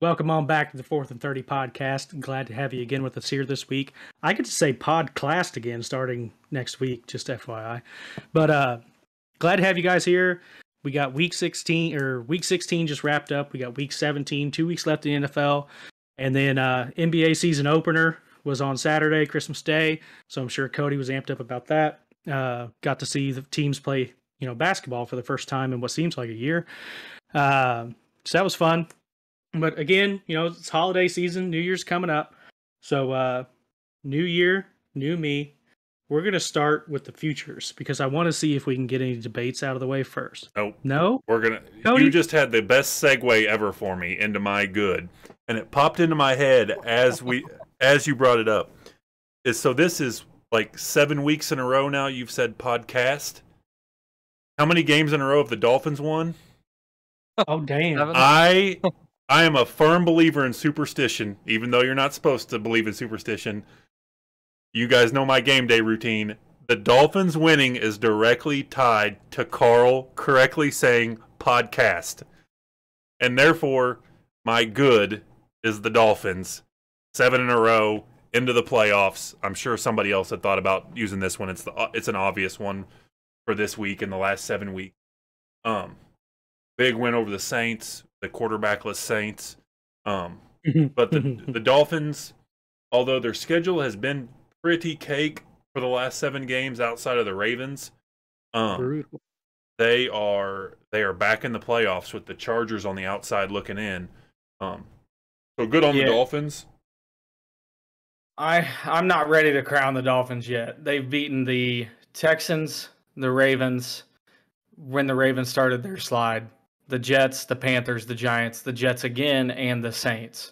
Welcome on back to the 4th and 30 podcast. Glad to have you again with us here this week. I get to say podcast again starting next week, just FYI. But glad to have you guys here. We got week 16 just wrapped up. We got week 17, 2 weeks left in the NFL. And then NBA season opener was on Saturday, Christmas Day. So I'm sure Cody was amped up about that. Got to see the teams play, basketball for the first time in what seems like a year. So that was fun. But again, it's holiday season. New Year's coming up. So new year, new me. We're going to start with the futures because I want to see if we can get any debates out of the way first. Nope. No? You just had the best segue ever for me into my good. And it popped into my head as you brought it up. So this is like 7 weeks in a row now you've said podcast. How many games in a row have the Dolphins won? Oh, damn. I am a firm believer in superstition, even though you're not supposed to believe in superstition. You guys know my game day routine. The Dolphins winning is directly tied to Carl correctly saying podcast. And therefore, my good is the Dolphins. 7 in a row, into the playoffs. I'm sure somebody else had thought about using this one. It's an obvious one for this week in the last 7 weeks. Big win over the Saints. The quarterbackless Saints. But the Dolphins, although their schedule has been pretty cake for the last 7 games outside of the Ravens, they are back in the playoffs with the Chargers on the outside looking in. So good on the Dolphins. I'm not ready to crown the Dolphins yet. They've beaten the Texans, the Ravens, when the Ravens started their slide. The Jets, the Panthers, the Giants, the Jets again, and the Saints.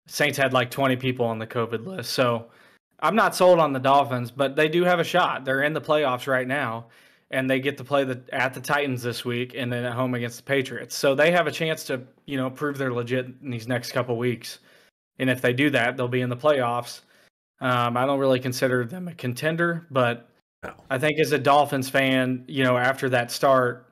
Saints had like 20 people on the COVID list. So I'm not sold on the Dolphins, but they do have a shot. They're in the playoffs right now, and they get to play at the Titans this week and then at home against the Patriots. So they have a chance to, prove they're legit in these next couple weeks. And if they do that, they'll be in the playoffs. I don't really consider them a contender, but I think as a Dolphins fan, after that start,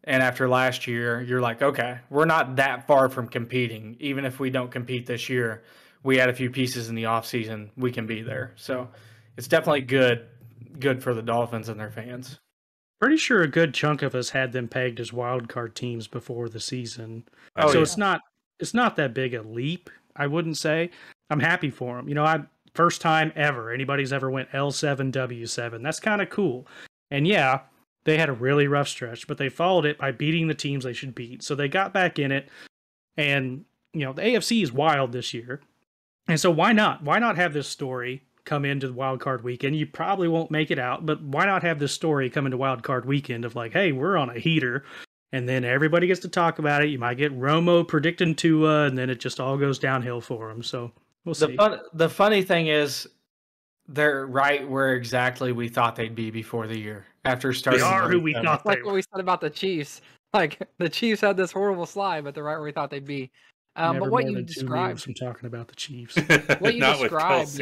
and after last year, you're like, okay, we're not that far from competing. Even if we don't compete this year, we had a few pieces in the offseason, we can be there. So it's definitely good for the Dolphins and their fans. Pretty sure a good chunk of us had them pegged as wild card teams before the season. It's not that big a leap, I wouldn't say. I'm happy for them. First time ever anybody's ever went L7, W7. That's kind of cool. And yeah, they had a really rough stretch, but they followed it by beating the teams they should beat. So they got back in it. And, the AFC is wild this year. And so why not? Why not have this story come into the wild card weekend? You probably won't make it out, but why not have this story come into wild card weekend of like, hey, we're on a heater. And then everybody gets to talk about it. You might get Romo predicting Tua, and then it just all goes downhill for them. So we'll see. The funny thing is, they're right where exactly we thought they'd be before the year. After starting, they are who we thought they were. Like what we said about the Chiefs. Like the Chiefs had this horrible slide, but they're right where we thought they'd be. But what you described from talking about the Chiefs. What you described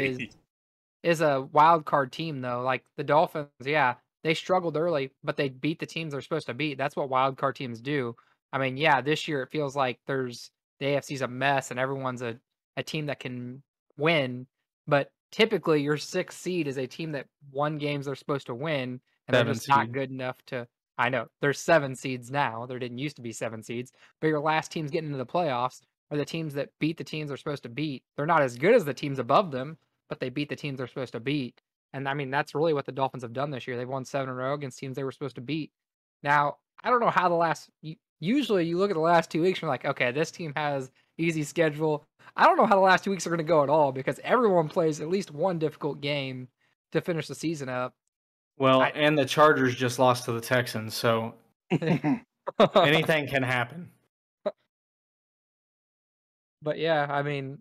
is a wild card team, though. Like the Dolphins, yeah, they struggled early, but they beat the teams they're supposed to beat. That's what wild card teams do. I mean, yeah, this year it feels like the AFC's a mess and everyone's a team that can win, but typically your 6th seed is a team that won games they're supposed to win, and they're just not good enough to. I know there's 7 seeds now. There didn't used to be 7 seeds, but your last teams getting into the playoffs are the teams that beat the teams they're supposed to beat. They're not as good as the teams above them, but they beat the teams they're supposed to beat. And I mean, that's really what the Dolphins have done this year. They've won 7 in a row against teams they were supposed to beat. Now, I don't know how usually you look at the last 2 weeks and you're like, okay, this team has easy schedule. I don't know how the last 2 weeks are going to go at all because everyone plays at least one difficult game to finish the season up. Well, and the Chargers just lost to the Texans, so anything can happen. But yeah, I mean,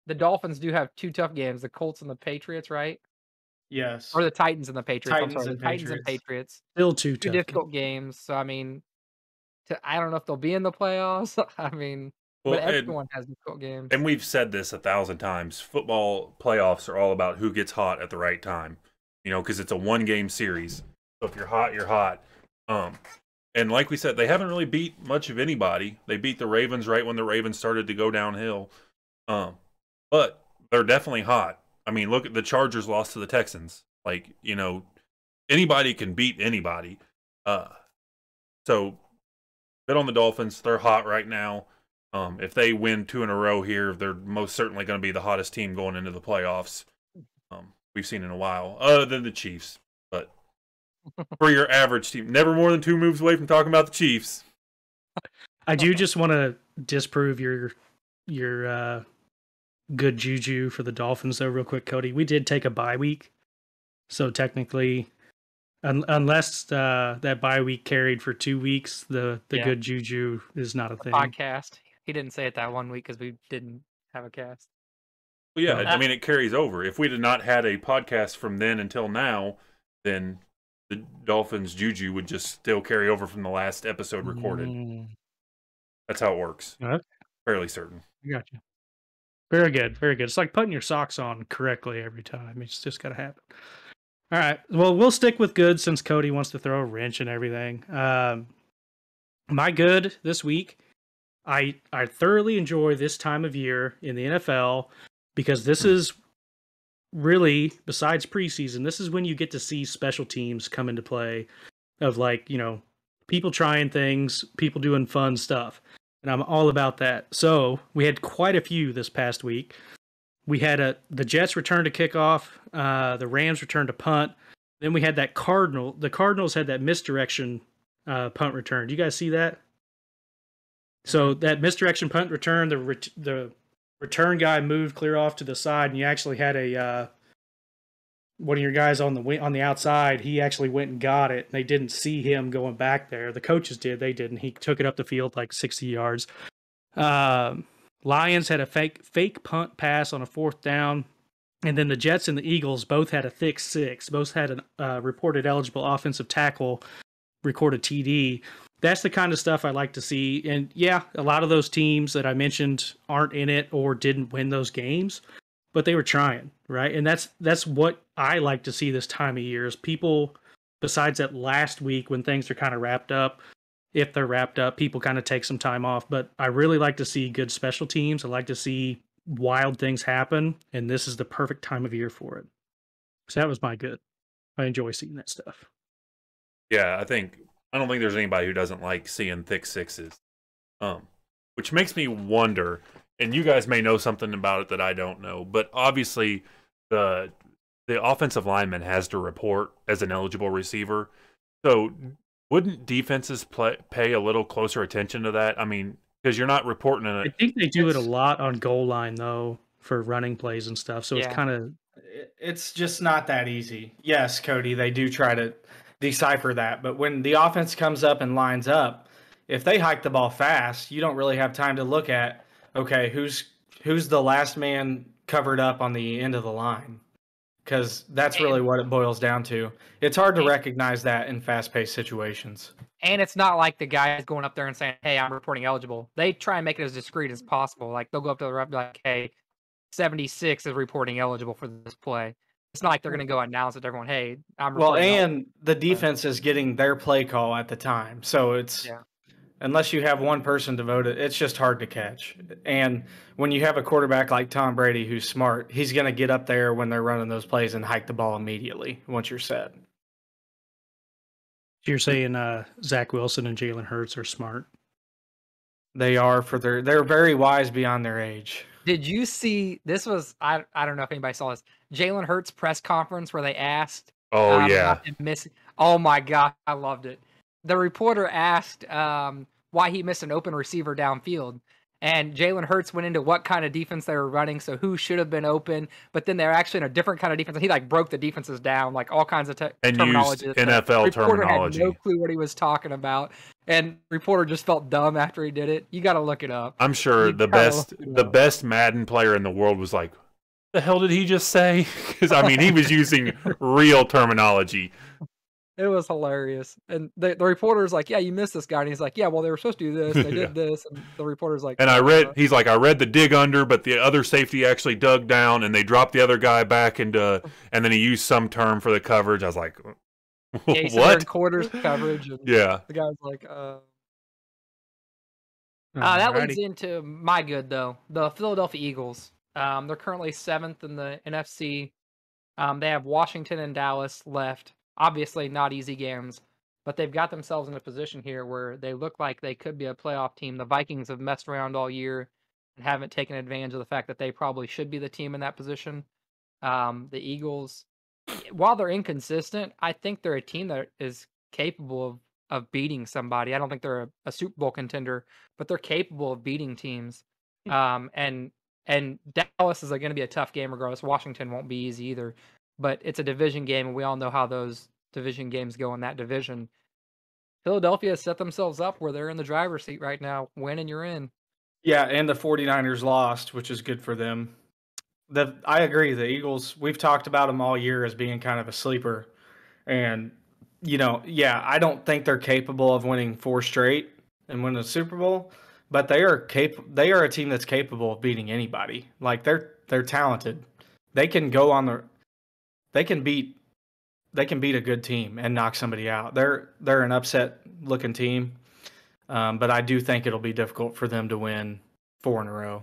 the Dolphins do have 2 tough games, the Colts and the Patriots, right? Yes. Or the Titans and the Patriots. Titans and Patriots. Still 2 tough difficult games. So, I mean, I don't know if they'll be in the playoffs. I mean, but everyone has difficult games. And we've said this 1,000 times. Football playoffs are all about who gets hot at the right time. Because it's a 1-game series. So if you're hot, you're hot. And like we said, they haven't really beat much of anybody. They beat the Ravens right when the Ravens started to go downhill. But they're definitely hot. I mean, look at the Chargers lost to the Texans. Like, you know, anybody can beat anybody. So, bet on the Dolphins. They're hot right now. If they win 2 in a row here, they're most certainly going to be the hottest team going into the playoffs. We've seen in a while, other than the Chiefs. But for your average team, never more than 2 moves away from talking about the Chiefs. I do just want to disprove your good juju for the Dolphins, though, real quick, Cody. We did take a bye week, so technically, unless that bye week carried for 2 weeks, the good juju is not a thing. Podcast. He didn't say it that 1 week because we didn't have a cast. Well, yeah, I mean, it carries over. If we had not had a podcast from then until now, then the Dolphins' juju would just still carry over from the last episode recorded. That's how it works. Okay. Fairly certain. I got you. Very good. Very good. It's like putting your socks on correctly every time. It's just got to happen. All right. Well, we'll stick with good since Cody wants to throw a wrench and everything. My good this week, I thoroughly enjoy this time of year in the NFL because this is really, besides preseason, this is when you get to see special teams come into play of, like, you know, people trying things, people doing fun stuff. And I'm all about that. So we had quite a few this past week. We had the Jets return to kickoff, the Rams return to punt. Then we had that the Cardinals had that misdirection punt return. Do you guys see that? So that misdirection punt return, the return guy moved clear off to the side, and you actually had one of your guys on the outside. He actually went and got it. And they didn't see him going back there. The coaches did. They didn't. He took it up the field like 60 yards. Lions had a fake punt pass on a 4th down. And then the Jets and the Eagles both had a thick 6. Both had a reported eligible offensive tackle, recorded TD. That's the kind of stuff I like to see. And yeah, a lot of those teams that I mentioned aren't in it or didn't win those games, but they were trying, right? And that's what I like to see this time of year is people, besides that last week when things are kind of wrapped up, if they're wrapped up, people kind of take some time off. But I really like to see good special teams. I like to see wild things happen, and this is the perfect time of year for it. So that was my good. I enjoy seeing that stuff. Yeah, I don't think there's anybody who doesn't like seeing thick 6s. Which makes me wonder, and you guys may know something about it that I don't know, but obviously the offensive lineman has to report as an eligible receiver. So wouldn't defenses pay a little closer attention to that? I mean, because you're not reporting in it. I think they do it a lot on goal line, though, for running plays and stuff. So it's kind of... It's just not that easy. Yes, Cody, they do try to decipher that. But when the offense comes up and lines up, if they hike the ball fast, you don't really have time to look at, okay, who's the last man covered up on the end of the line? Because that's really what it boils down to. It's hard to recognize that in fast-paced situations. And it's not like the guy's going up there and saying, hey, I'm reporting eligible. They try and make it as discreet as possible. Like, they'll go up to the ref and be like, hey, 76 is reporting eligible for this play. It's not like they're going to go announce it to everyone, hey, I'm reporting eligible. The defense is getting their play call at the time. So it's... Yeah. Unless you have one person devoted, it's just hard to catch. And when you have a quarterback like Tom Brady who's smart, he's going to get up there when they're running those plays and hike the ball immediately once you're set. You're saying Zach Wilson and Jalen Hurts are smart? They are they're very wise beyond their age. Did you see this was I don't know if anybody saw this Jalen Hurts press conference where they asked oh my god, I loved it. The reporter asked why he missed an open receiver downfield. And Jalen Hurts went into what kind of defense they were running, so who should have been open. But then they're actually in a different kind of defense. And he broke the defenses down, all kinds of terminology. Used NFL terminology. Had no clue what he was talking about. And reporter just felt dumb after he did it. You got to look it up. I'm sure the best Madden player in the world was like, the hell did he just say? Because, I mean, he was using real terminology. It was hilarious. And the reporter's like, yeah, you missed this guy. And he's like, yeah, well, they were supposed to do this. And they did this. And the reporter's like... And I read the dig under, but the other safety actually dug down, and they dropped the other guy back into... And then he used some term for the coverage. I was like, Yeah, he said they're in quarters coverage. And Yeah. the guy's like, that leads Alrighty. into my good, though. The Philadelphia Eagles. They're currently 7th in the NFC. They have Washington and Dallas left. Obviously, not easy games, but they've got themselves in a position here where they look like they could be a playoff team. The Vikings have messed around all year and haven't taken advantage of the fact that they probably should be the team in that position. The Eagles, while they're inconsistent, I think they're a team that is capable of beating somebody. I don't think they're a Super Bowl contender, but they're capable of beating teams. And Dallas is going to be a tough game regardless. Washington won't be easy either, but it's a division game, and we all know how those division games go in that division. Philadelphia has set themselves up where they're in the driver's seat right now. Win and you're in. Yeah, and the 49ers lost, which is good for them. I agree. The Eagles, we've talked about them all year as being kind of a sleeper. And, I don't think they're capable of winning 4 straight and winning a Super Bowl, but they are a team that's capable of beating anybody. Like they're talented. They can they can beat a good team and knock somebody out. They're an upset looking team. But I do think it'll be difficult for them to win 4 in a row.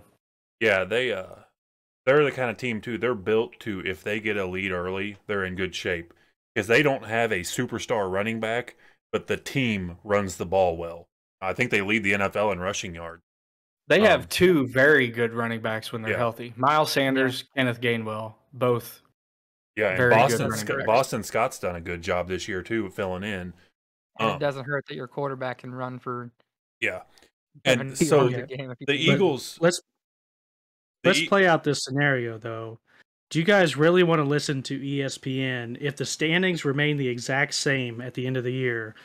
Yeah, they're the kind of team too. They're built to, if they get a lead early, they're in good shape because they don't have a superstar running back, but the team runs the ball well. I think they lead the NFL in rushing yards. They have 2 very good running backs when they're Yeah. healthy. Miles Sanders, Kenneth Gainwell, both. Yeah, and very good running backs. Boston Scott's done a good job this year too, filling in. And it doesn't hurt that your quarterback can run for. Yeah, Seven and so yards a game if he the can. Eagles. Let's play out this scenario though. Do you guys really want to listen to ESPN? If the standings remain the exact same at the end of the year,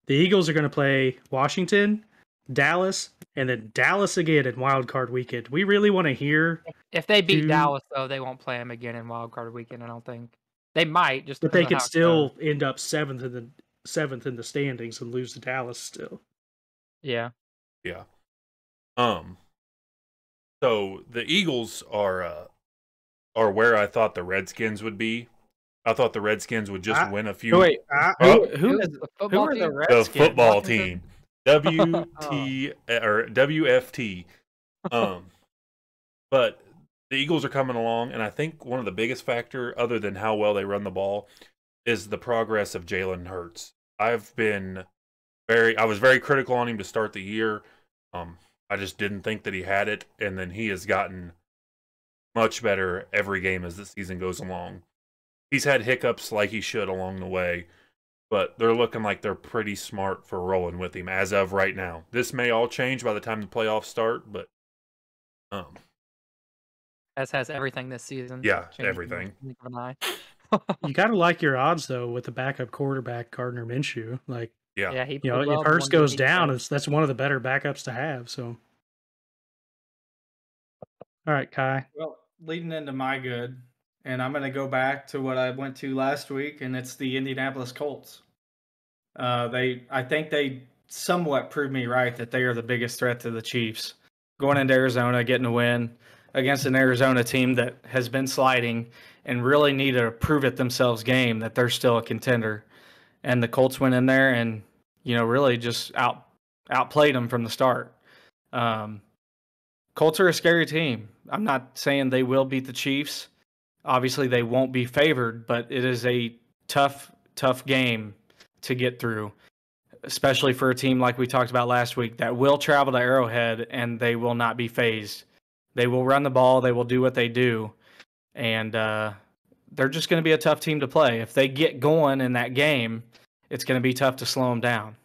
the Eagles are going to play Washington, Dallas, and then Dallas again in Wild Card Weekend. We really want to hear. If they beat Dallas, though, they won't play them again in Wild Card Weekend. I don't think they might. Just but they could still end up seventh in the standings and lose to Dallas still. Yeah. Yeah. So the Eagles are where I thought the Redskins would be. I thought the Redskins would just win a few. Wait, who are the Redskins? The football team. WFT. But the Eagles are coming along, and I think one of the biggest factor, other than how well they run the ball, is the progress of Jalen Hurts. I was very critical on him to start the year. I just didn't think that he had it, and then he has gotten much better every game as the season goes along. He's had hiccups like he should along the way, but they're looking like they're pretty smart for rolling with him as of right now. This may all change by the time the playoffs start, but as has everything this season. Yeah, everything. You gotta like your odds though with the backup quarterback Gardner Minshew. Like, yeah, if Hurts goes down, that's one of the better backups to have. So, all right, Kai. Well, leading into my good, and I'm going to go back to what I went to last week, and it's the Indianapolis Colts. I think they somewhat proved me right that they are the biggest threat to the Chiefs. Going into Arizona, getting a win against an Arizona team that has been sliding and really need a prove it themselves game that they're still a contender. And the Colts went in there and, really just outplayed them from the start. Colts are a scary team. I'm not saying they will beat the Chiefs. Obviously, they won't be favored, but it is a tough game to get through, especially for a team like we talked about last week that will travel to Arrowhead and they will not be phased. They will run the ball. They will do what they do. And they're just going to be a tough team to play. If they get going in that game, it's going to be tough to slow them down.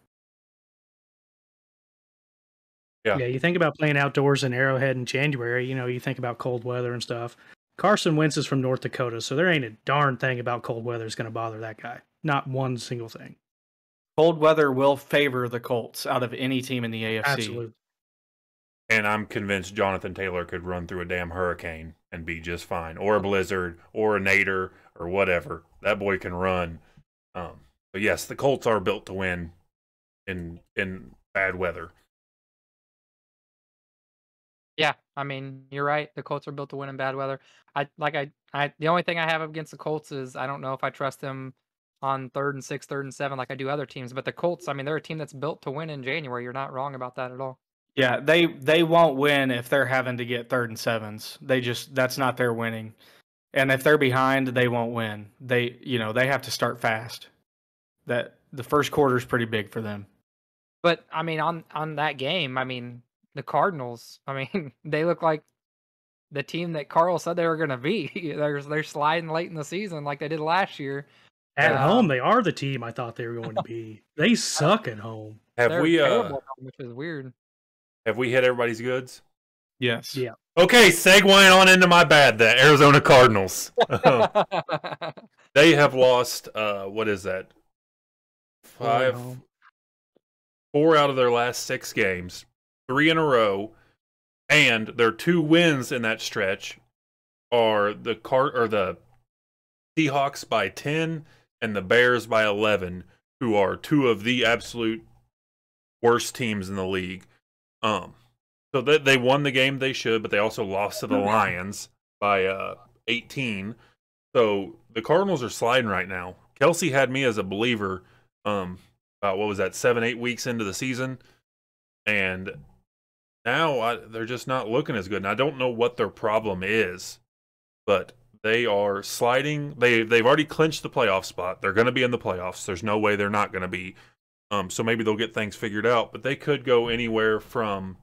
Yeah, you think about playing outdoors in Arrowhead in January, you think about cold weather and stuff. Carson Wentz is from North Dakota, so there ain't a darn thing about cold weather that's going to bother that guy. Not one single thing. Cold weather will favor the Colts out of any team in the AFC. Absolutely. And I'm convinced Jonathan Taylor could run through a damn hurricane and be just fine, or a blizzard, or a nadir, or whatever. That boy can run. But yes, the Colts are built to win in bad weather. Yeah, I mean, you're right. The Colts are built to win in bad weather. The only thing I have against the Colts is I don't know if I trust them on 3rd and 6, 3rd and 7 like I do other teams. But the Colts, I mean, they're a team that's built to win in January. You're not wrong about that at all. Yeah, they won't win if they're having to get 3rd and 7s. That's not their winning. And if they're behind, they won't win. They have to start fast. That the first quarter is pretty big for them. But I mean, on that game, I mean, the Cardinals, I mean, they look like the team that Carl said they were going to be. They're sliding late in the season like they did last year. At home, they are the team I thought they were going to be. They suck at home. They're terrible, which is weird. Have we hit everybody's goods? Yes. Yeah. Okay, segueing on into my bad, the Arizona Cardinals. They have lost, what is that? 4 out of their last 6 games, 3 in a row, and their 2 wins in that stretch are the Seahawks by 10 and the Bears by 11, who are 2 of the absolute worst teams in the league. So they won the game they should, but they also lost to the Lions by 18. So the Cardinals are sliding right now. Kelsey had me as a believer about, what was that, 7-8 weeks into the season, and now they're just not looking as good. And I don't know what their problem is, but they are sliding. They've already clinched the playoff spot. They're going to be in the playoffs. There's no way they're not going to be. So maybe they'll get things figured out, but they could go anywhere from,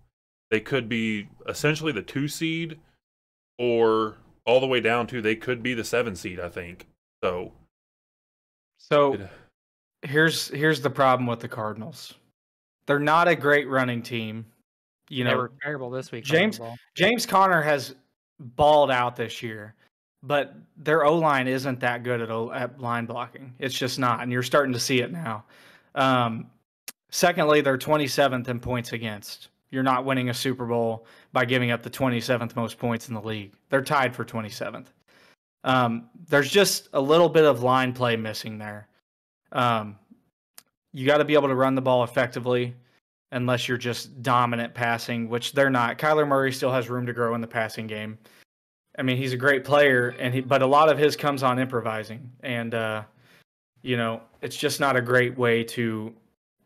they could be essentially the 2 seed or all the way down to they could be the 7 seed, I think. So here's the problem with the Cardinals. They're not a great running team. They were terrible this week. James Conner has balled out this year, but their O-line isn't that good at line blocking. It's just not, and you're starting to see it now. Secondly, they're 27th in points against. You're not winning a Super Bowl by giving up the 27th most points in the league. They're tied for 27th. There's just a little bit of line play missing there. You got to be able to run the ball effectively unless you're just dominant passing, which they're not. Kyler Murray still has room to grow in the passing game. I mean, he's a great player, but a lot of his comes on improvising. And, it's just not a great way to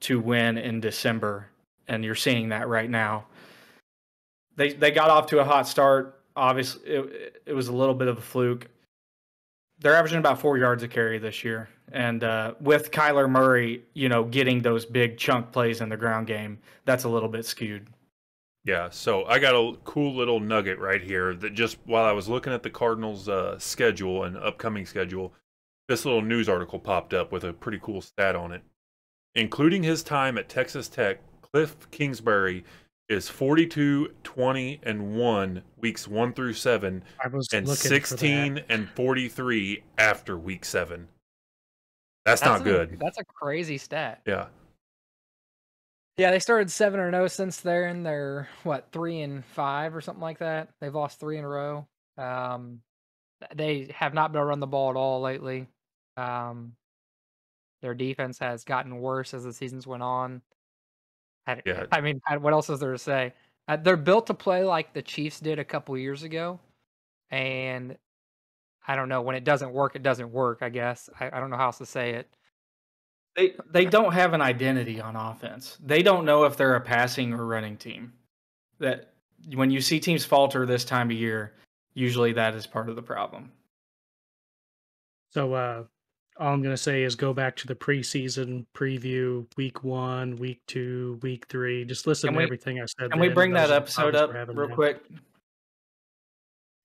win in December. And you're seeing that right now. They got off to a hot start. Obviously, it was a little bit of a fluke. They're averaging about 4 yards a carry this year. And with Kyler Murray, getting those big chunk plays in the ground game, that's a little bit skewed. Yeah, so I got a cool little nugget right here that just while I was looking at the Cardinals' schedule and upcoming schedule, this little news article popped up with a pretty cool stat on it. Including his time at Texas Tech, Cliff Kingsbury is 42-20-1 weeks 1 through 7, and 16-43 after week 7. That's not good. That's a crazy stat. Yeah. Yeah, they started 7-0 since then. They're 3-5 or something like that. They've lost 3 in a row. They have not been able to run the ball at all lately. Their defense has gotten worse as the seasons went on. I mean, what else is there to say? They're built to play like the Chiefs did a couple years ago, and I don't know. When it doesn't work, it doesn't work, I guess. I don't know how else to say it. They don't have an identity on offense. They don't know if they're a passing or running team. That when you see teams falter this time of year, usually that is part of the problem. So all I'm going to say is go back to the preseason preview, week 1, week 2, week 3. Just listen to everything I said. Can we bring that episode up real quick?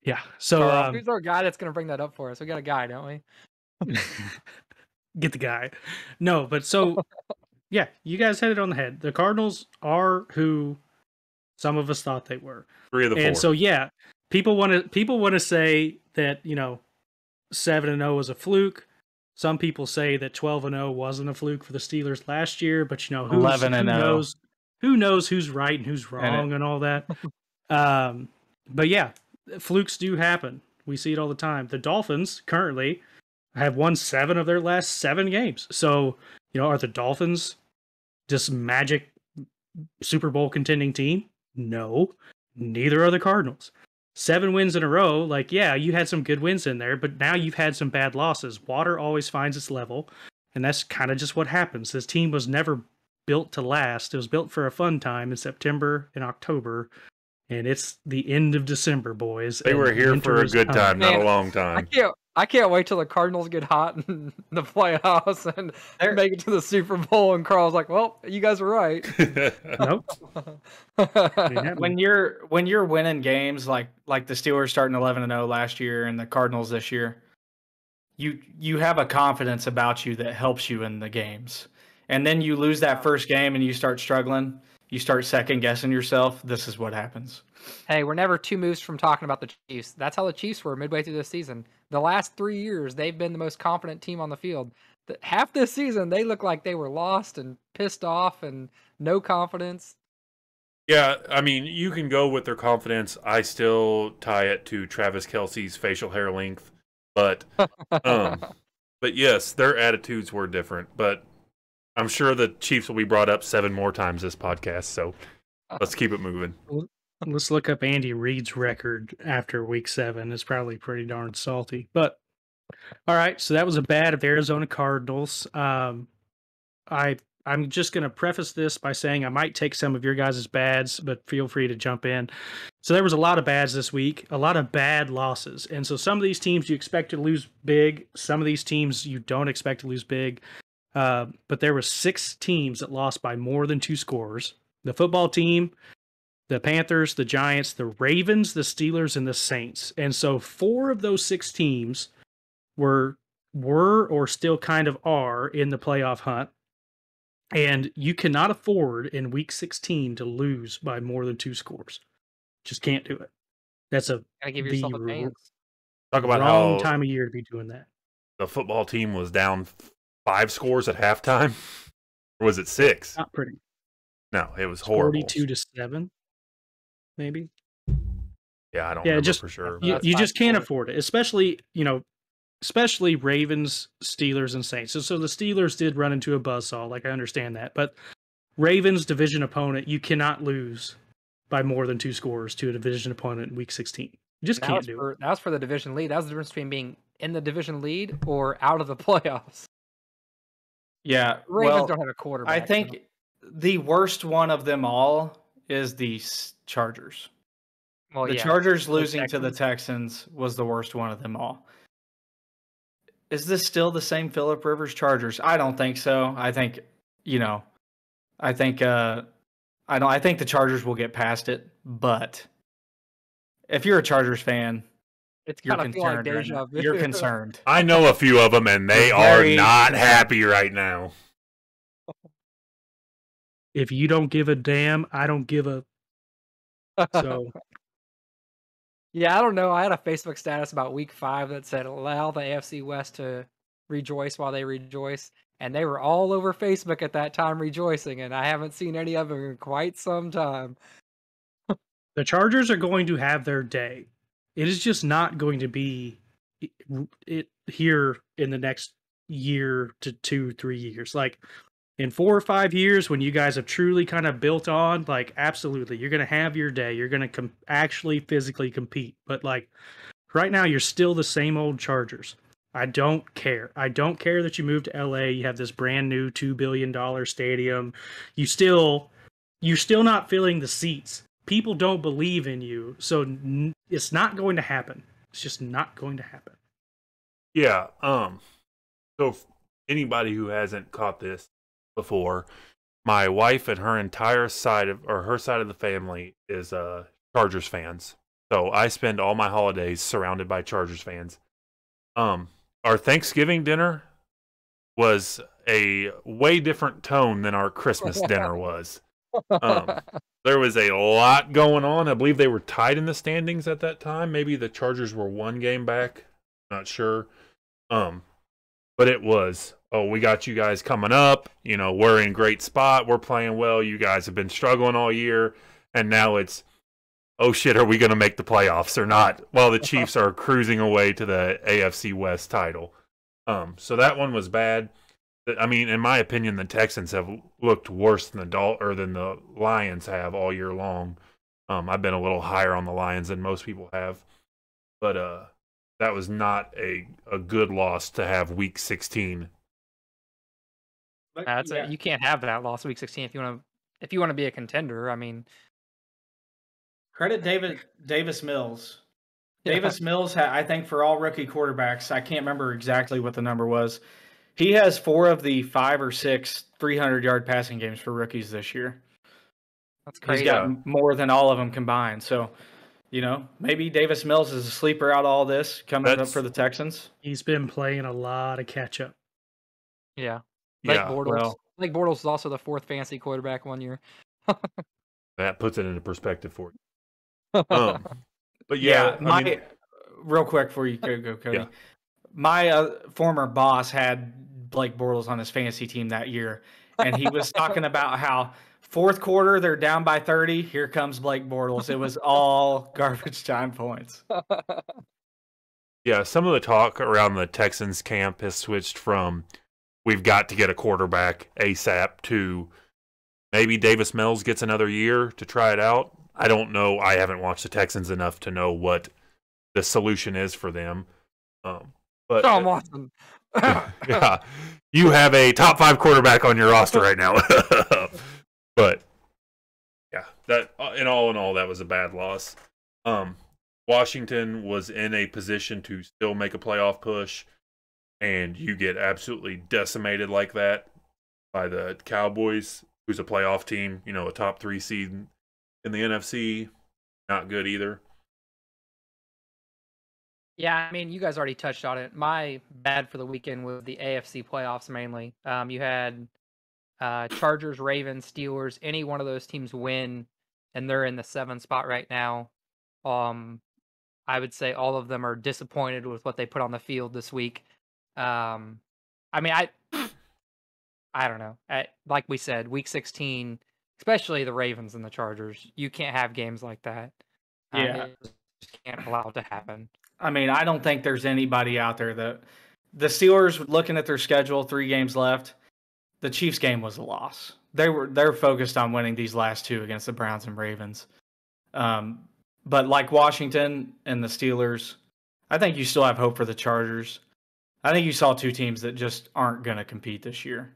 Yeah. So who's our guy that's going to bring that up for us? We got a guy, don't we? Get the guy. No, but so yeah, you guys hit it on the head. The Cardinals are who some of us thought they were. 3 of the 4. And so yeah, people want to say that 7-0 was a fluke. Some people say that 12-0 wasn't a fluke for the Steelers last year, but who knows who's right and who's wrong and all that. But yeah, flukes do happen. We see it all the time. The Dolphins currently have won 7 of their last 7 games. So, are the Dolphins just magic Super Bowl contending team? No, neither are the Cardinals. 7 wins in a row, you had some good wins in there, but now you've had some bad losses. Water always finds its level. And that's kind of just what happens. This team was never built to last. It was built for a fun time in September and October. And it's the end of December, boys. They were here for a good time, not a long time. I can't wait till the Cardinals get hot in the playoffs and make it to the Super Bowl. And Carl's like, "Well, you guys were right." Nope. When you're winning games like the Steelers starting 11-0 last year and the Cardinals this year, you have a confidence about you that helps you in the games. And then you lose that first game and you start struggling. You start second guessing yourself. This is what happens. Hey, we're never two moves from talking about the Chiefs. That's how the Chiefs were midway through this season. The last 3 years, they've been the most confident team on the field. Half this season, they look like they were lost and pissed off and no confidence. Yeah, I mean, you can go with their confidence. I still tie it to Travis Kelce's facial hair length. But yes, their attitudes were different. But I'm sure the Chiefs will be brought up 7 more times this podcast, so let's keep it moving. Let's look up Andy Reid's record after Week 7. It's probably pretty darn salty. But, all right, so that was a bad of Arizona Cardinals. I'm just going to preface this by saying I might take some of your guys' bads, but feel free to jump in. So there was a lot of bads this week, a lot of bad losses. And so some of these teams you expect to lose big. Some of these teams you don't expect to lose big. But there were 6 teams that lost by more than 2 scores. The football team, the Panthers, the Giants, the Ravens, the Steelers, and the Saints. And so 4 of those 6 teams were or still kind of are in the playoff hunt. And you cannot afford in Week 16 to lose by more than 2 scores. Just can't do it. That's Gotta give yourself a chance. Talk about wrong how time of year to be doing that. the football team was down 5 scores at halftime. Or was it 6? Not pretty. No, it was horrible. 42-7, maybe. Yeah, I don't remember just for sure. You just can't afford it, especially Ravens, Steelers, and Saints. So the Steelers did run into a buzzsaw, like I understand that. But Ravens, division opponent, you cannot lose by more than 2 scores to a division opponent in Week 16. You just can't do it. That was for the division lead. That was the difference between being in the division lead or out of the playoffs. Yeah, Ravens don't have a quarterback. I think the worst one of them all is the Chargers. Well, the Chargers losing to the Texans was the worst one of them all. Is this still the same Phillip Rivers Chargers? I don't think so. I think the Chargers will get past it, but if you're a Chargers fan, it's kind of like deja vu. You're concerned. I know a few of them, and they are not happy right now. If you don't give a damn, I don't give a. So. Yeah, I don't know. I had a Facebook status about Week 5 that said, allow the AFC West to rejoice while they rejoice. And they were all over Facebook at that time rejoicing, and I haven't seen any of them in quite some time. The Chargers are going to have their day. It is just not going to be it here in the next year to 2-3 years. Like in 4 or 5 years, when you guys have truly kind of built on, like, absolutely, you're going to have your day. You're going to actually physically compete. But like right now, you're still the same old Chargers. I don't care. I don't care that you moved to LA. You have this brand new $2 billion stadium. You're still not filling the seats. People don't believe in you. So it's not going to happen. It's just not going to happen. Yeah. So anybody who hasn't caught this before, my wife and her entire side of the family is Chargers fans. So I spend all my holidays surrounded by Chargers fans. Our Thanksgiving dinner was a way different tone than our Christmas dinner was. There was a lot going on. I believe they were tied in the standings at that time. Maybe the Chargers were 1 game back. Not sure. But it was, we got you guys coming up. We're in great spot. We're playing well. You guys have been struggling all year. And now it's, oh shit, are we going to make the playoffs or not? While the Chiefs are cruising away to the AFC West title. So that one was bad. I mean, in my opinion, the Texans have looked worse than the Lions have all year long. I've been a little higher on the Lions than most people have, but that was not a good loss to have Week 16 That's yeah. it. You can't have that loss week 16 if you want to be a contender. I mean, Credit Davis Mills. yeah. Davis Mills, I think for all rookie quarterbacks, I can't remember exactly what the number was. He has 4 of the 5 or 6 300-yard passing games for rookies this year. That's He's crazy. got more than all of them combined. So, maybe Davis Mills is a sleeper out of all this coming up for the Texans. He's been playing a lot of catch up. Yeah. Yeah. Blake Bortles is also the 4th fantasy quarterback one year. That puts it into perspective for you. But yeah, real quick before you go, Cody. Yeah. My former boss had Blake Bortles on his fantasy team that year, and he was talking about how fourth quarter they're down by 30. Here comes Blake Bortles. It was all garbage time points. Yeah, some of the talk around the Texans camp has switched from we've got to get a quarterback ASAP to maybe Davis Mills gets another year to try it out. I don't know. I haven't watched the Texans enough to know what the solution is for them. But Deshawn Watson. Yeah, you have a top 5 quarterback on your roster right now. But yeah, that in all, that was a bad loss. Washington was in a position to still make a playoff push, and you get absolutely decimated like that by the Cowboys, who's a playoff team, a top 3 seed in the NFC. Not good either. Yeah, I mean, you guys already touched on it. My bad for the weekend was the AFC playoffs mainly. You had Chargers, Ravens, Steelers. Any one of those teams win, and they're in the 7th spot right now. I would say all of them are disappointed with what they put on the field this week. I mean, I don't know. Like we said, week 16, especially the Ravens and the Chargers, you can't have games like that. Yeah. You just can't allow it to happen. I mean, I don't think there's anybody out there that the Steelers, looking at their schedule, 3 games left. The Chiefs game was a loss. They're focused on winning these last 2 against the Browns and Ravens. But like Washington and the Steelers, I think you still have hope for the Chargers. I think you saw 2 teams that just aren't going to compete this year.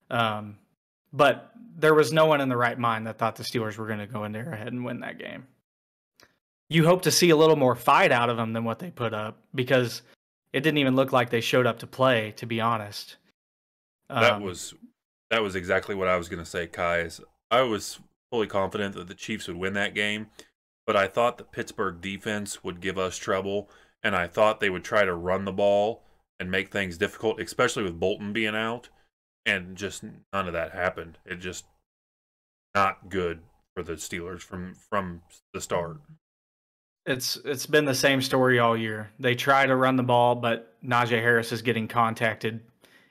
But there was no one in the right mind that thought the Steelers were going to go in there ahead and win that game. You hope to see a little more fight out of them than what they put up, because it didn't even look like they showed up to play, to be honest. That was exactly what I was going to say, Kai. I was fully confident that the Chiefs would win that game, but I thought the Pittsburgh defense would give us trouble, and I thought they would try to run the ball and make things difficult, especially with Bolton being out, and just none of that happened. It just not good for the Steelers from the start. It's been the same story all year. They try to run the ball, but Najee Harris is getting contacted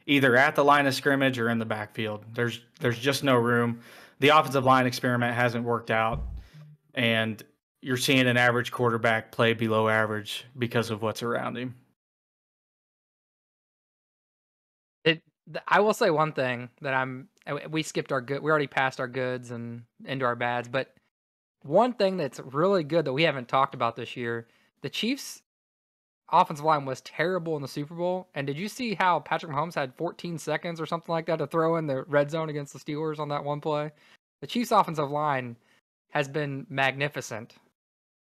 either at the line of scrimmage or in the backfield. There's just no room. The offensive line experiment hasn't worked out, and you're seeing an average quarterback play below average because of what's around him. I will say one thing that we skipped our good. We already passed our goods and into our bads, but one thing that's really good that we haven't talked about this year, the Chiefs' offensive line was terrible in the Super Bowl. And did you see how Patrick Mahomes had 14 seconds or something like that to throw in the red zone against the Steelers on that one play? The Chiefs' offensive line has been magnificent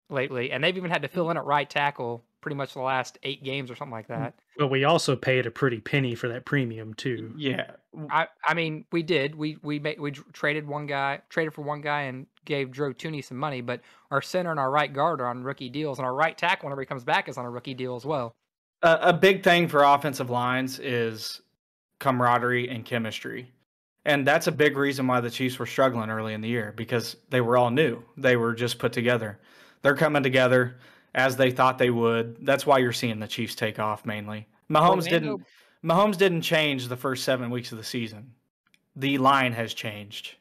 lately, and they've even had to fill in at right tackle pretty much the last 8 games or something like that. But we also paid a pretty penny for that premium too. Yeah, I mean, we did. We traded for one guy and gave Drew Tooney some money, but our center and our right guard are on rookie deals, and our right tackle, whenever he comes back, is on a rookie deal as well. A big thing for offensive lines is camaraderie and chemistry. And that's a big reason why the Chiefs were struggling early in the year, because they were all new. They were just put together. They're coming together as they thought they would. That's why you're seeing the Chiefs take off mainly. Mahomes didn't change the first 7 weeks of the season. The line has changed.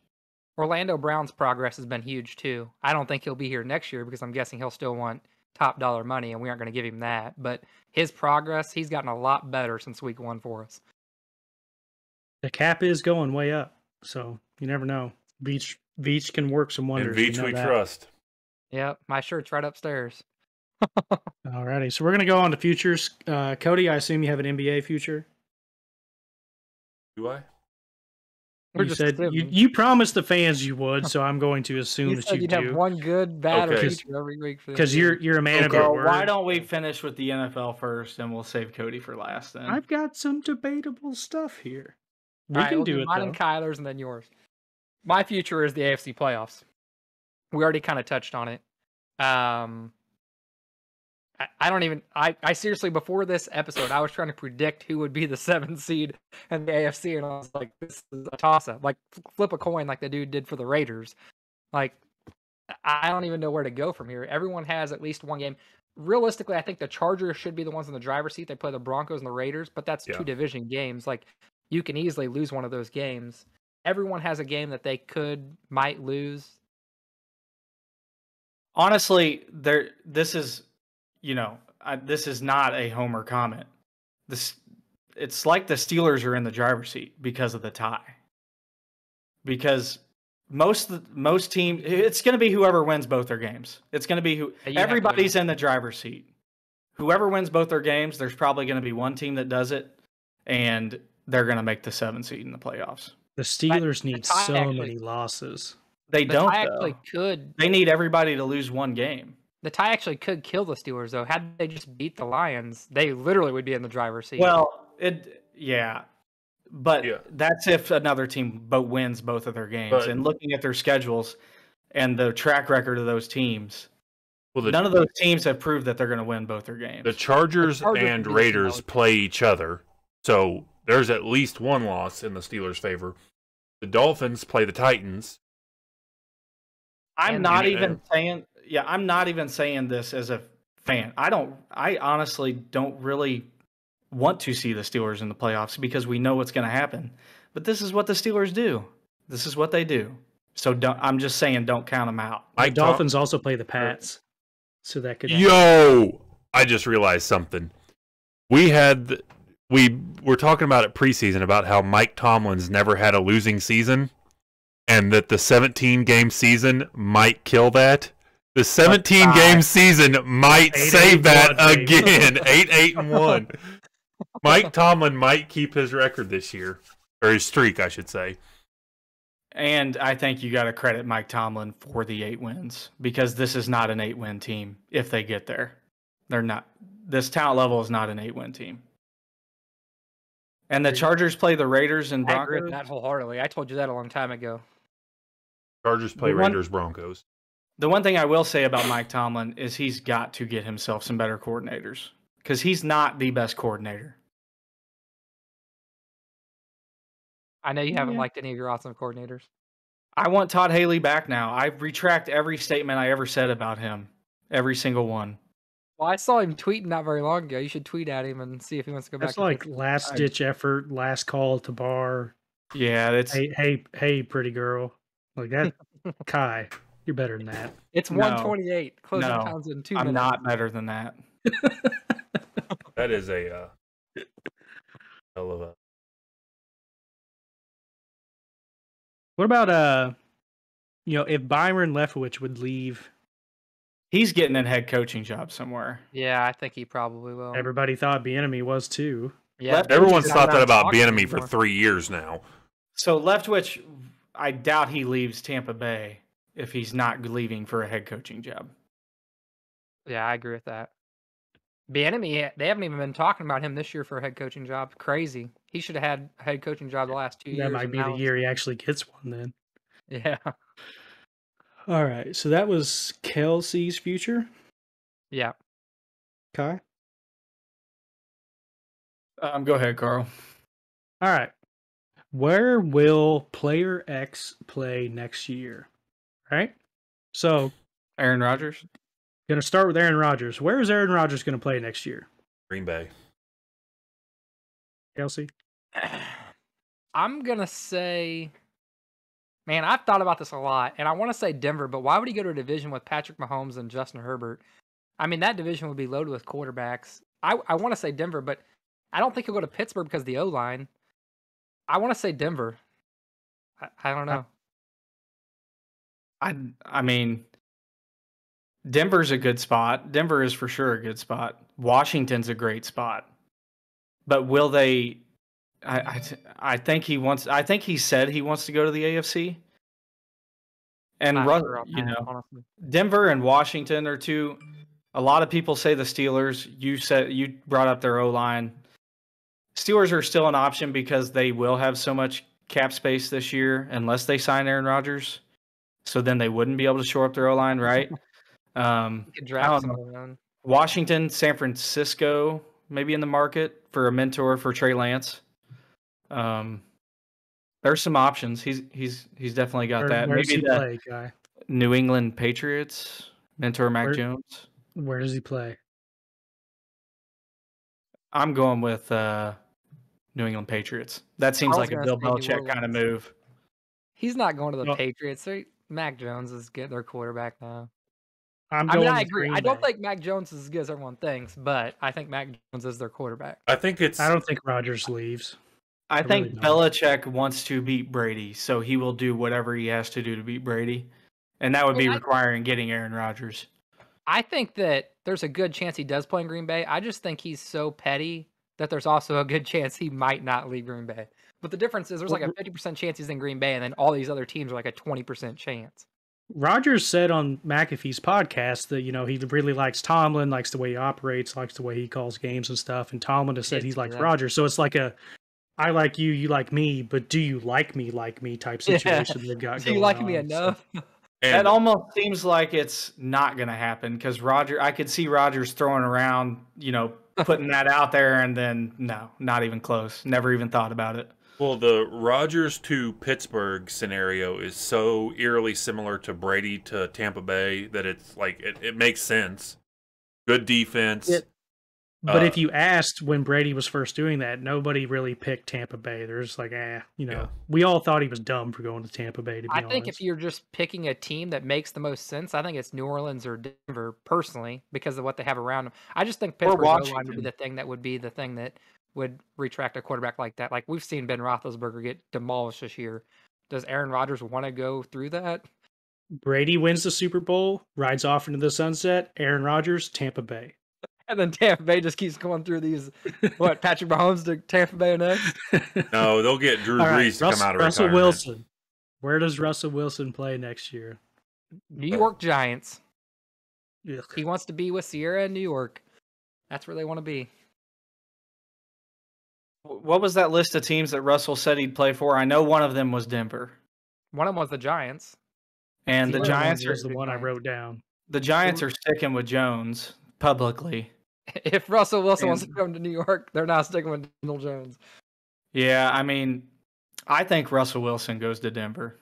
Orlando Brown's progress has been huge too. I don't think he'll be here next year because I'm guessing he'll still want top dollar money, and we aren't going to give him that. But his progress, he's gotten a lot better since week 1 for us. The cap is going way up, so you never know. Veach can work some wonders. And Veach we trust. Yep, my shirt's right upstairs. Alrighty, so we're going to go on to futures. Cody, I assume you have an NBA future? Do I? We're You just said assuming. you promised the fans you would, so I'm going to assume You that said you you'd have do one good, bad, or Okay. feature every week for the because NBA. you're a man of Okay. your Well, why word. don't we finish with the NFL first, and we'll save Cody for last then? I've got some debatable stuff here. We All right, can we'll do it mine though. and Kyler's, and then yours. My future is the AFC playoffs. We already kind of touched on it. I don't even. I seriously, before this episode, I was trying to predict who would be the 7th seed in the AFC, and I was like, this is a toss-up. Like, flip a coin like the dude did for the Raiders. Like, I don't even know where to go from here. Everyone has at least one game. Realistically, I think the Chargers should be the ones in the driver's seat. They play the Broncos and the Raiders, but that's 2 division games. Like, you can easily lose one of those games. Everyone has a game that they might lose. Honestly, this is, this is not a homer comment. It's like the Steelers are in the driver's seat because of the tie. Because most teams, it's going to be whoever wins both their games. It's going to be everybody's in the driver's seat. Whoever wins both their games, there's probably going to be one team that does it, and they're going to make the 7th seed in the playoffs. The Steelers need so many losses. They don't. Actually could. They need everybody to lose one game. The tie actually could kill the Steelers, though. Had they just beat the Lions, they literally would be in the driver's seat. Well, but that's if another team wins both of their games. And looking at their schedules and the track record of those teams, none of those teams have proved that they're going to win both their games. The Chargers and Raiders play each other, so there's at least one loss in the Steelers' favor. The Dolphins play the Titans. I'm not even saying this as a fan. I honestly don't really want to see the Steelers in the playoffs because we know what's going to happen. But this is what the Steelers do. This is what they do. So I'm just saying, don't count them out. The Dolphins also play the Pats, so that could. I just realized something. We were talking about it preseason about how Mike Tomlin's never had a losing season, and that the 17-game season might kill that. The 17-game season might save that again. 8-8-1. Mike Tomlin might keep his record this year, or his streak, I should say. And I think you got to credit Mike Tomlin for the 8 wins, because this is not an 8-win team if they get there. They're not. This talent level is not an 8-win team. And the Chargers play the Raiders and Broncos. I agree with that wholeheartedly. I told you that a long time ago. Chargers play Raiders, Broncos. The one thing I will say about Mike Tomlin is he's got to get himself some better coordinators, because he's not the best coordinator. I know you haven't liked any of your awesome coordinators. I want Todd Haley back now. I retract every statement I ever said about him. Every single one. Well, I saw him tweeting not very long ago. You should tweet at him and see if he wants to go back. That's like last-ditch effort, last call to bar. Yeah, it's... Hey, pretty girl. Like that, Kai, you're better than that. It's 128. Closing times in 2 minutes. I'm not better than that. That is a hell of a... What about if Byron Leftwich would leave? He's getting a head coaching job somewhere. Yeah, I think he probably will. Everybody thought Bieniemy was too. Yeah, everyone's thought that about Bieniemy for 3 years now. So Leftwich, I doubt he leaves Tampa Bay if he's not leaving for a head coaching job. Yeah, I agree with that. Bieniemy, they haven't even been talking about him this year for a head coaching job. Crazy. He should have had a head coaching job the last 2 years. That might be the year he actually gets one then. Yeah. All right, so that was Kelsey's future. Yeah. Kai? Go ahead, Carl. All right. Where will player X play next year? Right? So, Aaron Rodgers? Going to start with Aaron Rodgers. Where is Aaron Rodgers going to play next year? Green Bay. Kelsey? I'm going to say... Man, I've thought about this a lot, and I want to say Denver, but why would he go to a division with Patrick Mahomes and Justin Herbert? I mean, that division would be loaded with quarterbacks. I want to say Denver, but I don't think he'll go to Pittsburgh because of the O-line. I want to say Denver. I don't know. I mean, Denver's a good spot. Denver is for sure a good spot. Washington's a great spot. But will they I think he wants. I think he said he wants to go to the AFC. And honestly. Denver and Washington are two. A lot of people say the Steelers. You brought up their O-line. Steelers are still an option because they will have so much cap space this year unless they sign Aaron Rodgers. So then they wouldn't be able to shore up their O-line, right? You could draft someone. Washington, San Francisco, maybe in the market for a mentor for Trey Lance. There's some options. He's definitely got that. Where does Maybe he play, Guy? New England Patriots, mentor Mac Jones. Where does he play? I'm going with New England Patriots. That seems like a Bill Belichick kind of move. He's not going to the Patriots. Mac Jones is their quarterback now. I agree. I don't think Mac Jones is as good as everyone thinks, but I think Mac Jones is their quarterback. I don't think Rodgers leaves. I think Belichick wants to beat Brady, so he will do whatever he has to do to beat Brady. And that would be requiring getting Aaron Rodgers. I think that there's a good chance he does play in Green Bay. I just think he's so petty that there's also a good chance he might not leave Green Bay. But the difference is there's like a 50% chance he's in Green Bay, and then all these other teams are like a 20% chance. Rodgers said on McAfee's podcast that, he really likes Tomlin, likes the way he operates, likes the way he calls games and stuff. And Tomlin has said he's like Rodgers. So it's like I like you, you like me, but do you like me type situation they've got going on. Do you like me enough? So. That almost seems like it's not going to happen because I could see Rodgers throwing around, putting that out there, and then no, not even close. Never even thought about it. Well, the Rodgers to Pittsburgh scenario is so eerily similar to Brady to Tampa Bay that it's like it makes sense. Good defense. But if you asked when Brady was first doing that, nobody really picked Tampa Bay. There's like, we all thought he was dumb for going to Tampa Bay, to be honest. I think if you're just picking a team that makes the most sense, I think it's New Orleans or Denver, personally, because of what they have around them. I just think Pittsburgh O-line would be the thing that would retract a quarterback like that. Like, we've seen Ben Roethlisberger get demolished this year. Does Aaron Rodgers want to go through that? Brady wins the Super Bowl, rides off into the sunset. Aaron Rodgers, Tampa Bay. And then Tampa Bay just keeps going through these, Patrick Mahomes to Tampa Bay next? No, they'll get Drew Brees to come out of Russell retirement. Wilson. Where does Russell Wilson play next year? New York Giants. Ugh. He wants to be with Sierra in New York. That's where they want to be. What was that list of teams that Russell said he'd play for? I know one of them was Denver. One of them was the Giants. And the Giants was the one I wrote down. The Giants are sticking with Jones publicly. If Russell Wilson wants to come to New York, they're not sticking with Daniel Jones. Yeah, I mean, I think Russell Wilson goes to Denver.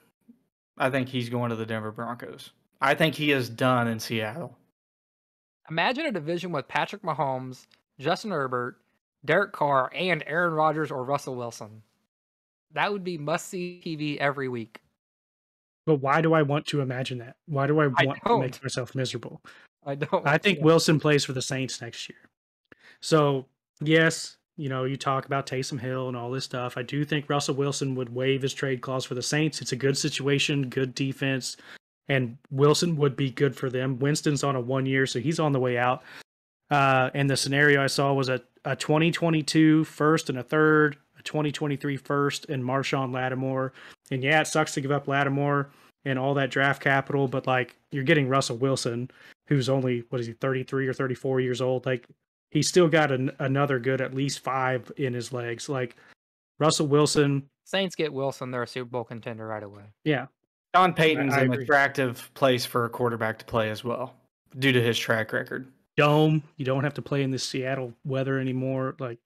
I think he's going to the Denver Broncos. I think he is done in Seattle. Imagine a division with Patrick Mahomes, Justin Herbert, Derek Carr, and Aaron Rodgers or Russell Wilson. That would be must-see TV every week. But why do I want to imagine that? Why do I want to make myself miserable? I don't. I think Wilson plays for the Saints next year. So, yes, you talk about Taysom Hill and all this stuff. I do think Russell Wilson would waive his trade clause for the Saints. It's a good situation, good defense, and Wilson would be good for them. Winston's on a 1 year, so he's on the way out. And the scenario I saw was a 2022 first and a third, a 2023 first, and Marshawn Lattimore. And yeah, it sucks to give up Lattimore and all that draft capital, but like, you're getting Russell Wilson, who's only, 33 or 34 years old. Like, he's still got another good at least 5 in his legs. Like, Russell Wilson. Saints get Wilson, they're a Super Bowl contender right away. Yeah. Sean Payton's an attractive place for a quarterback to play as well, due to his track record. Dome. You don't have to play in this Seattle weather anymore. Like,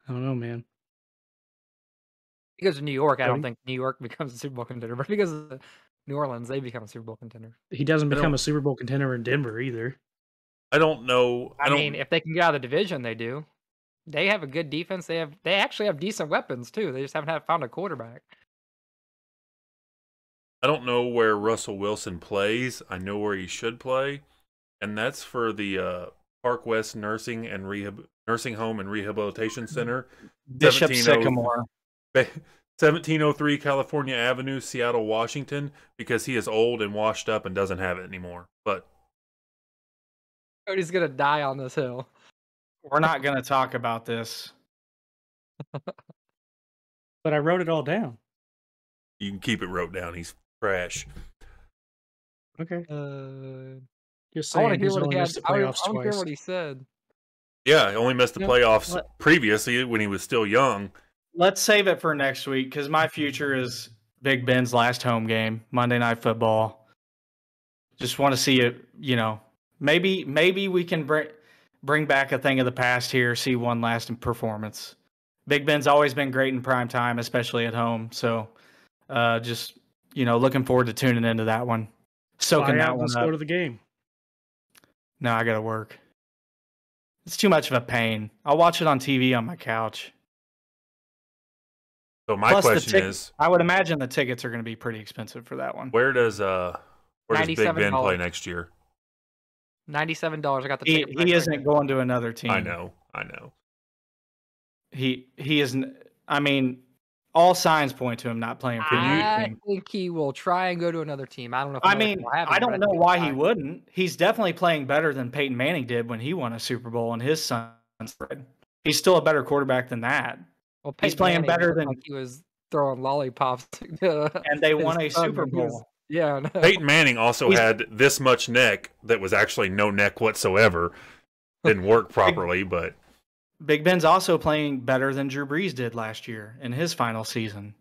I don't know, man. Because of New York, I don't think New York becomes a Super Bowl contender. But because of New Orleans, they become a Super Bowl contender. He doesn't become a Super Bowl contender in Denver either. I don't know. I mean, if they can get out of the division, they do. They have a good defense. They actually have decent weapons too. They just haven't found a quarterback. I don't know where Russell Wilson plays. I know where he should play, and that's for the Park West Nursing Home and Rehabilitation Center, Bishop Sycamore, 1703 California Avenue, Seattle, Washington, because he is old and washed up and doesn't have it anymore. But Cody's gonna die on this hill. We're not gonna talk about this. But I wrote it all down. You can keep it wrote down. He's trash. Okay. Just I want to saying, hear he's what only he had. missed the I playoffs want to hear twice. what he said. Yeah, he only missed the Yep. playoffs previously when he was still young. Let's save it for next week because my future is Big Ben's last home game, Monday Night Football. Just want to see it, maybe we can bring back a thing of the past here, see one last performance. Big Ben's always been great in prime time, especially at home. So just, looking forward to tuning into that one. Soaking that one Let's up. go to the game. No, I got to work. It's too much of a pain. I'll watch it on TV on my couch. So my question is, I would imagine the tickets are going to be pretty expensive for that one. where does Big Ben play $97. next year? $97. I got the ticket. He isn't going to another team. I know. He isn't. I mean, all signs point to him not playing for I team. think he will try and go to another team. I don't know. If I mean, I don't know why he wouldn't. He's definitely playing better than Peyton Manning did when he won a Super Bowl and his son spread. He's still a better quarterback than that. Well, he's playing Manning better than he was throwing lollipops. And they won a Super Bowl. Yeah, no. Peyton Manning also had this much neck that was actually no neck whatsoever. Didn't work properly, but Big Ben's also playing better than Drew Brees did last year in his final season.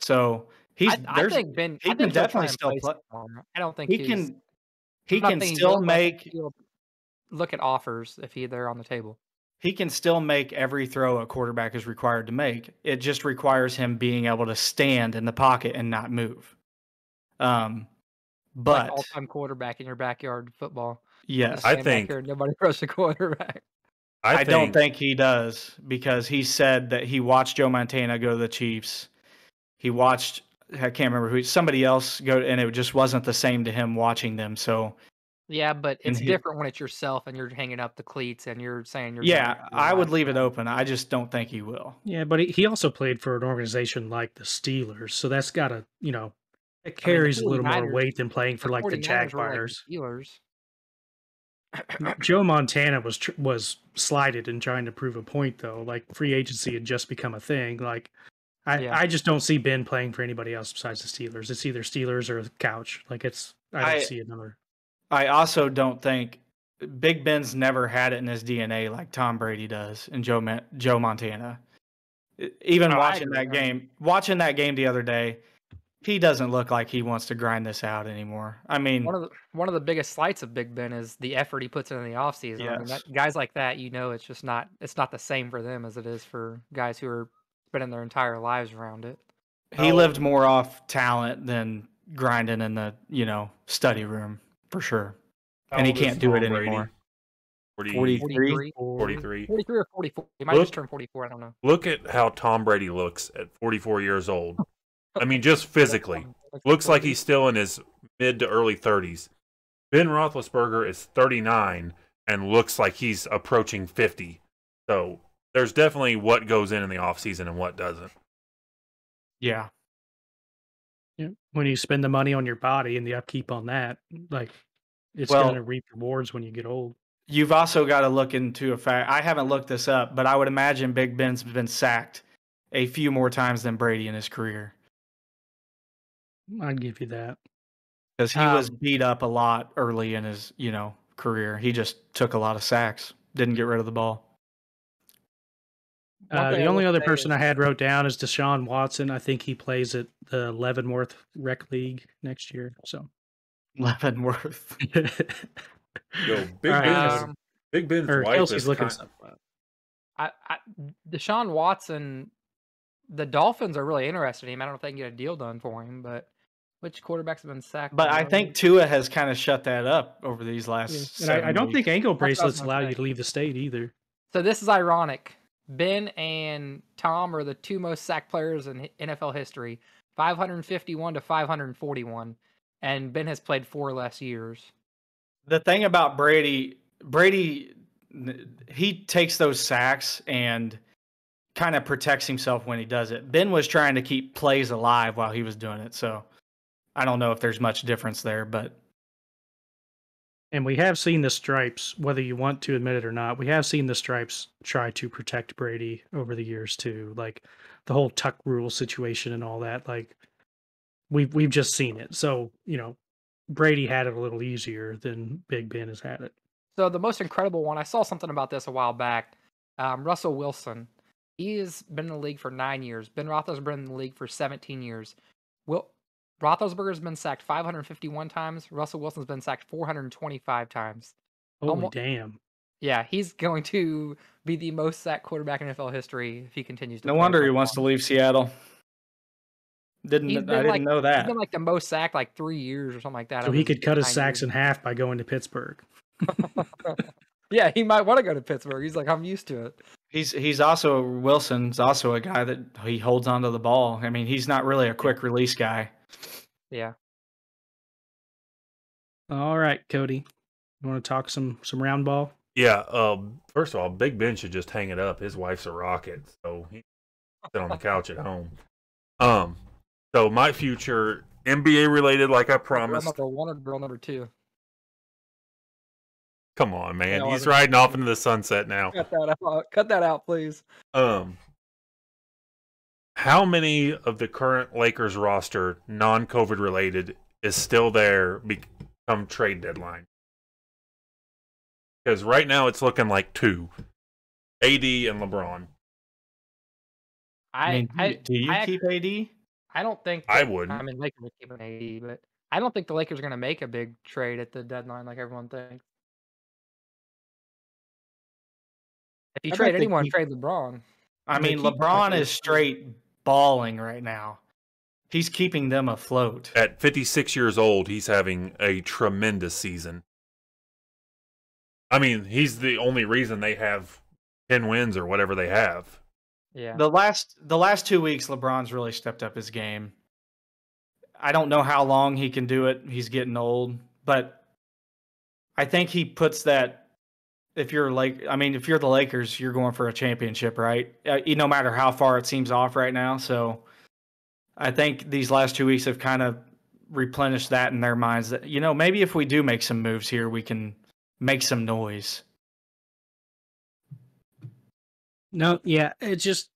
So I think Ben. He can definitely still play. I don't think he can still make. Look at offers if they're on the table. He can still make every throw a quarterback is required to make. It just requires him being able to stand in the pocket and not move. But like all-time quarterback in your backyard football. Yes, I think nobody rush the quarterback. I don't think he does because he said that he watched Joe Montana go to the Chiefs. He watched, I can't remember somebody else go, and it just wasn't the same to him watching them. So yeah, but it's different when it's yourself and you're hanging up the cleats and you're saying you're. Yeah, I would leave it open. I just don't think he will. Yeah, but he also played for an organization like the Steelers, so that's got to, it carries a little more weight than playing for like the Jaguars. Steelers. Joe Montana was slighted in trying to prove a point, though. Like free agency had just become a thing. Like I just don't see Ben playing for anybody else besides the Steelers. It's either Steelers or the couch. Like I don't see another. I also don't think Big Ben's never had it in his DNA like Tom Brady does and Joe Montana. Even watching that game the other day, he doesn't look like he wants to grind this out anymore. I mean, one of the biggest slights of Big Ben is the effort he puts in the offseason. Yes. I mean, guys like that, it's just not the same for them as it is for guys who are spending their entire lives around it. He lived more off talent than grinding in the study room for sure, and he can't do it anymore. 43. 43 or 44. He might just turn 44. I don't know. Look at how Tom Brady looks at 44 years old. I mean, just physically. Looks like he's still in his mid to early 30s. Ben Roethlisberger is 39 and looks like he's approaching 50. So there's definitely what goes in the offseason and what doesn't. Yeah. When you spend the money on your body and the upkeep on that, like it's going to reap rewards when you get old. You've also got to look into a fact. I haven't looked this up, but I would imagine Big Ben's been sacked a few more times than Brady in his career. I'd give you that. Because he was beat up a lot early in his, career. He just took a lot of sacks. Didn't get rid of the ball. The only other person I had wrote down is Deshaun Watson. I think he plays at the Leavenworth Rec League next year. So Leavenworth. Yo, Big Ben's wife is looking Deshaun Watson. The Dolphins are really interested in him. I don't know if they can get a deal done for him, but which quarterbacks have been sacked? But I think Tua has kind of shut that up over these last 7 I don't weeks. think ankle bracelets allow you to leave the state either. So this is ironic. Ben and Tom are the two most sacked players in NFL history, 551 to 541, and Ben has played 4 less years. The thing about Brady, he takes those sacks and kind of protects himself when he does it. Ben was trying to keep plays alive while he was doing it, so I don't know if there's much difference there, but And we have seen the Stripes, whether you want to admit it or not, we have seen the Stripes try to protect Brady over the years too. Like the whole tuck rule situation and all that. Like we've just seen it. So, Brady had it a little easier than Big Ben has had it. So the most incredible one, I saw something about this a while back. Russell Wilson, he has been in the league for 9 years. Ben Roethlisberger's been in the league for 17 years. Roethlisberger's been sacked 551 times. Russell Wilson's been sacked 425 times. Holy damn. Yeah, he's going to be the most sacked quarterback in NFL history if he continues to No play wonder he football. wants to leave Seattle. I didn't know that. He's been like the most sacked like 3 years or something like that. So he could cut his sacks in half by going to Pittsburgh. Yeah, he might want to go to Pittsburgh. He's like, I'm used to it. Wilson's also a guy that he holds onto the ball. I mean, he's not really a quick release guy. Yeah. All right, Cody. You want to talk some round ball? Yeah. First of all, Big Ben should just hang it up. His wife's a rocket, so he sit on the couch at home. So my future NBA related, like I promised. Girl number 1 or girl number 2? Come on, man. He's riding off into the sunset now. Cut that out, please. How many of the current Lakers roster, non-COVID related, is still there come trade deadline? Because right now it's looking like 2. AD and LeBron. Do you keep AD? I don't think I wouldn't. I mean, Lakers would keep an AD, but I don't think the Lakers are going to make a big trade at the deadline like everyone thinks. If you trade anyone, trade LeBron. I mean, LeBron is straight balling right now. He's keeping them afloat. At 56 years old, he's having a tremendous season. I mean, he's the only reason they have 10 wins or whatever they have. Yeah. The last 2 weeks, LeBron's really stepped up his game. I don't know how long he can do it. He's getting old, but I think he puts that. If you're the Lakers, you're going for a championship, right? No matter how far it seems off right now. So I think these last 2 weeks have kind of replenished that in their minds that, maybe if we do make some moves here, we can make some noise. No, yeah, it's just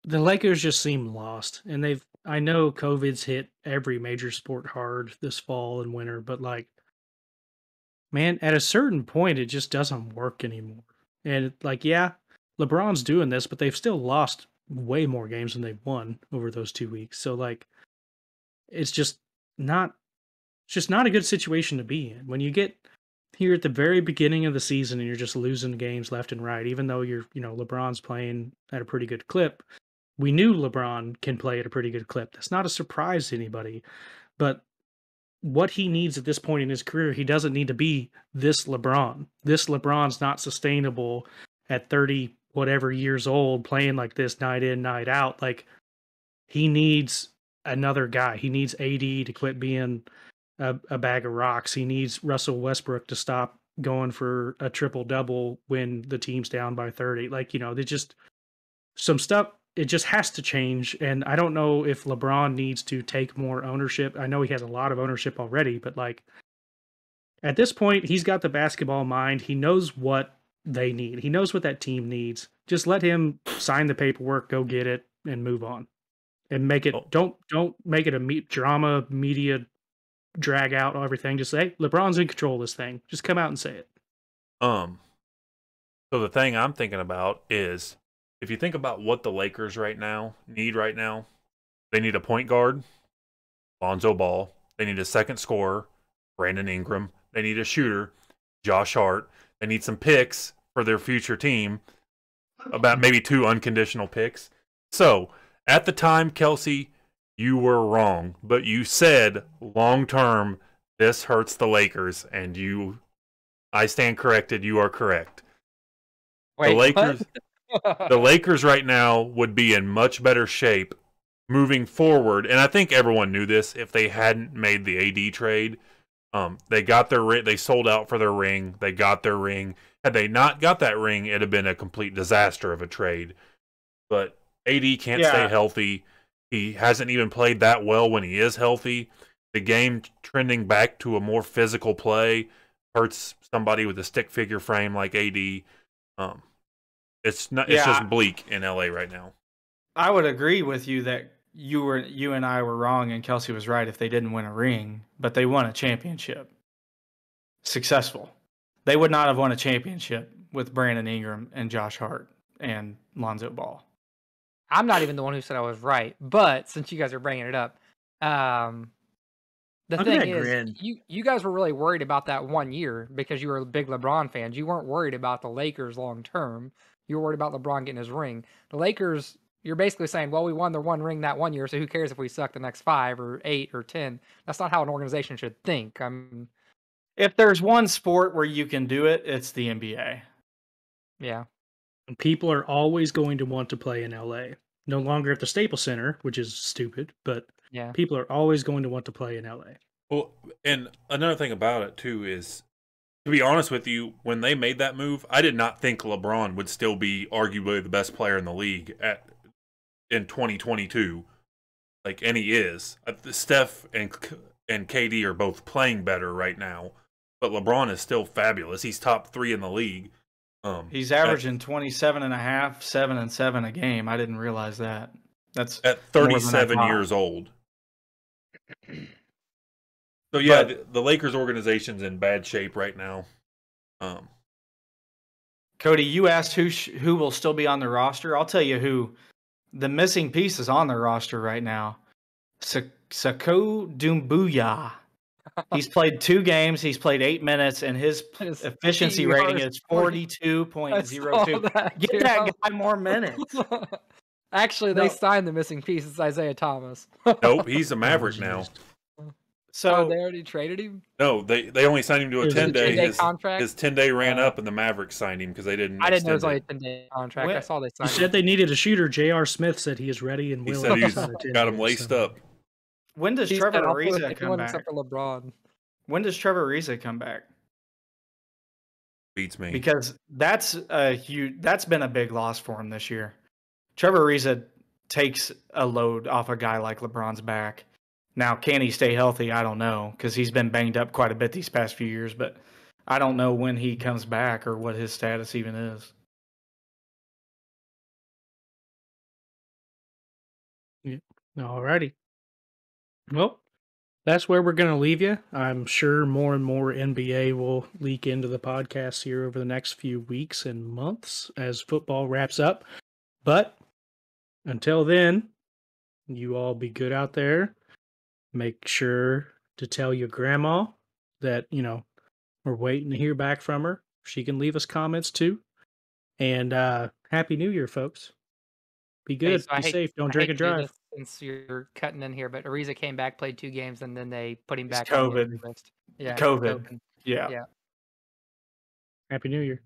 the Lakers just seem lost, and I know COVID's hit every major sport hard this fall and winter, but man, at a certain point, it just doesn't work anymore. And LeBron's doing this, but they've still lost way more games than they've won over those 2 weeks. So it's just not a good situation to be in. When you get here at the very beginning of the season and you're just losing games left and right, even though LeBron's playing at a pretty good clip. We knew LeBron can play at a pretty good clip. That's not a surprise to anybody, but what he needs at this point in his career, he doesn't need to be this LeBron. This LeBron's not sustainable at 30 whatever years old playing like this night in, night out. He needs another guy. He needs AD to quit being a bag of rocks. He needs Russell Westbrook to stop going for a triple-double when the team's down by 30. They just some stuff. It just has to change, and I don't know if LeBron needs to take more ownership. I know he has a lot of ownership already, but at this point, he's got the basketball mind. He knows what they need. He knows what that team needs. Just let him sign the paperwork, go get it, and move on. And make it don't make it a drama media drag out everything. Just say LeBron's in control of this thing. Just come out and say it. So the thing I'm thinking about is, if you think about what the Lakers need right now, they need a point guard, Lonzo Ball. They need a second scorer, Brandon Ingram. They need a shooter, Josh Hart. They need some picks for their future team, about maybe 2 unconditional picks. So, at the time, Kelsey, you were wrong, but you said long-term, this hurts the Lakers, and I stand corrected, you are correct. Wait, the Lakers... what? The Lakers right now would be in much better shape moving forward, and I think everyone knew this if they hadn't made the AD trade. They got they sold out for their ring. They got their ring. Had they not got that ring, it'd have been a complete disaster of a trade. But AD can't stay healthy. He hasn't even played that well when he is healthy. the game trending back to a more physical play hurts somebody with a stick figure frame like AD. It's not. It's just bleak in LA right now. I would agree with you that you and I were wrong and Kelsey was right if they didn't win a ring, but they won a championship. Successful. They would not have won a championship with Brandon Ingram and Josh Hart and Lonzo Ball. I'm not even the one who said I was right, but since you guys are bringing it up, the thing is, you guys were really worried about that 1 year because you were big LeBron fans. You weren't worried about the Lakers long term. You were worried about LeBron getting his ring. The Lakers, you're basically saying, well, we won the one ring that 1 year, so who cares if we suck the next 5 or 8 or 10? That's not how an organization should think. If there's one sport where you can do it, it's the NBA. Yeah. People are always going to want to play in LA. No longer at the Staples Center, which is stupid, but yeah, people are always going to want to play in LA. Well, and another thing about it too is, to be honest with you, when they made that move, I did not think LeBron would still be arguably the best player in the league in 2022. And he is. Steph and KD are both playing better right now, but LeBron is still fabulous. He's top 3 in the league. He's averaging 27.5, 7 and 7 a game. I didn't realize that. That's at 37 years old. So yeah, the Lakers organization's in bad shape right now. Cody, you asked who will still be on the roster. I'll tell you who. The missing piece is on the roster right now. Sako Doumbouya. He's played 2 games. He's played 8 minutes, and his efficiency rating is 42.02. Get that guy more minutes. Actually, they signed the missing piece. It's Isaiah Thomas. Nope, he's a Maverick now. So they already traded him? No, they only signed him to a 10-day contract. His 10-day ran up, and the Mavericks signed him because they didn't. I didn't know it was only a 10-day contract. I saw they signed. You said they needed a shooter. J.R. Smith said he is ready and willing. He said he's got him laced up. When does Trevor Ariza come back? Except for LeBron. When does Trevor Ariza come back? Beats me. Because that's been a big loss for him this year. Trevor Ariza takes a load off a guy like LeBron's back. Now, can he stay healthy? I don't know, because he's been banged up quite a bit these past few years, but I don't know when he comes back or what his status even is. Yeah. Alrighty. Well, that's where we're going to leave you. I'm sure more and more NBA will leak into the podcast here over the next few weeks and months as football wraps up. But until then, you all be good out there. Make sure to tell your grandma that, we're waiting to hear back from her. She can leave us comments too. And Happy New Year, folks. Be good. Be safe. Don't drink and drive. Since you're cutting in here, but Ariza came back, played 2 games, and then they put him back on the list. Yeah, COVID. Yeah. Happy New Year.